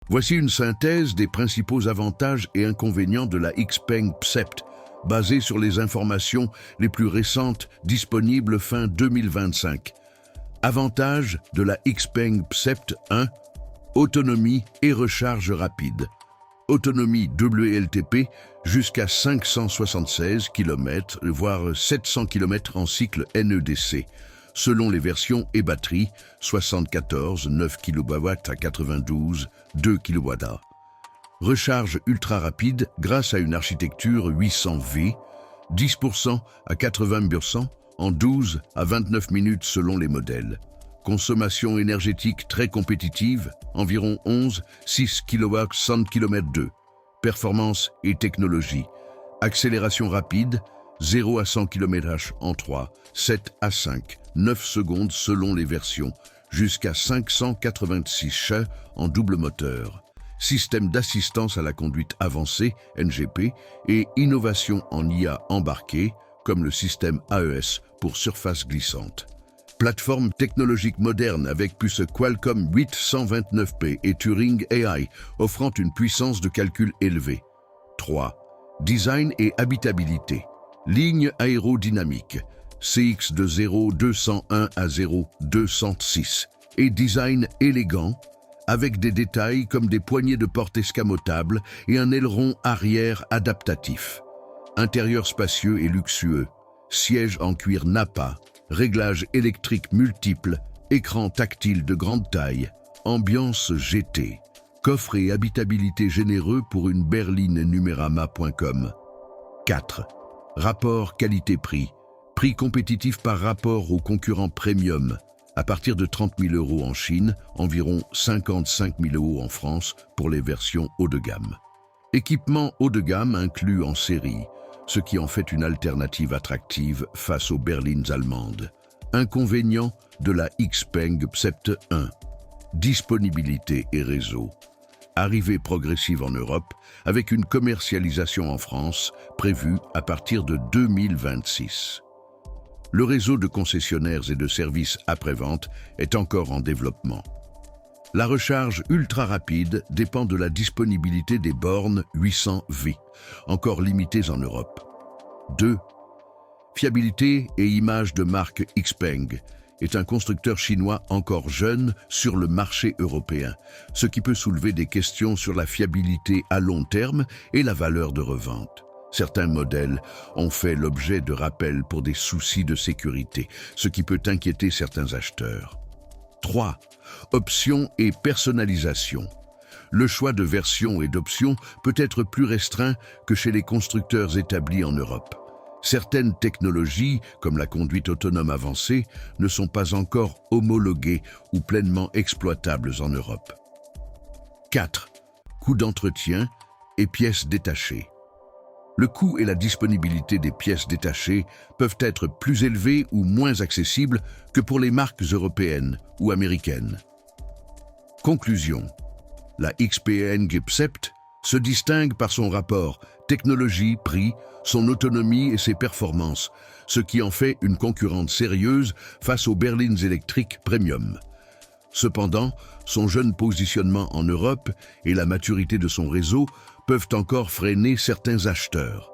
Voici une synthèse des principaux avantages et inconvénients de la XPeng Psept, basée sur les informations les plus récentes disponibles fin 2025. Avantages de la XPeng Psept 1. Autonomie et recharge rapide. Autonomie WLTP jusqu'à 576 km, voire 700 km en cycle NEDC, selon les versions et batteries 74, 9 kW à 92, 2 kWh. Recharge ultra rapide grâce à une architecture 800V, 10% à 80% en 12 à 29 minutes selon les modèles. Consommation énergétique très compétitive, environ 11, 6 kW 100 km/h. Performance et technologie. Accélération rapide, 0 à 100 km/h en 3, 7 à 5, 9 secondes selon les versions, jusqu'à 586 chevaux en double moteur. Système d'assistance à la conduite avancée, NGP, et innovation en IA embarquée, comme le système AES pour surface glissante. Plateforme technologique moderne avec puce Qualcomm 829P et Turing AI, offrant une puissance de calcul élevée. 3. Design et habitabilité. Ligne aérodynamique, CX de 0201 à 0206, et design élégant, avec des détails comme des poignées de porte escamotables et un aileron arrière adaptatif. Intérieur spacieux et luxueux, siège en cuir Nappa, réglage électrique multiple, écran tactile de grande taille, ambiance GT, coffre et habitabilité généreux pour une berline Numerama.com. 4. Rapport qualité-prix. Prix compétitif par rapport aux concurrents premium, à partir de 30 000 € en Chine, environ 55 000 € en France pour les versions haut de gamme. Équipement haut de gamme inclus en série, ce qui en fait une alternative attractive face aux berlines allemandes. Inconvénients de la XPeng Psept 1. Disponibilité et réseau. Arrivée progressive en Europe, avec une commercialisation en France prévue à partir de 2026. Le réseau de concessionnaires et de services après-vente est encore en développement. La recharge ultra rapide dépend de la disponibilité des bornes 800V, encore limitées en Europe. 2. Fiabilité et image de marque XPeng est un constructeur chinois encore jeune sur le marché européen, ce qui peut soulever des questions sur la fiabilité à long terme et la valeur de revente. Certains modèles ont fait l'objet de rappels pour des soucis de sécurité, ce qui peut inquiéter certains acheteurs. 3. Options et personnalisation. Le choix de versions et d'options peut être plus restreint que chez les constructeurs établis en Europe. Certaines technologies, comme la conduite autonome avancée, ne sont pas encore homologuées ou pleinement exploitables en Europe. 4. Coût d'entretien et pièces détachées. Le coût et la disponibilité des pièces détachées peuvent être plus élevés ou moins accessibles que pour les marques européennes ou américaines. Conclusion. La XPeng Psept se distingue par son rapport technologie-prix, son autonomie et ses performances, ce qui en fait une concurrente sérieuse face aux berlines électriques premium. Cependant, son jeune positionnement en Europe et la maturité de son réseau peuvent encore freiner certains acheteurs.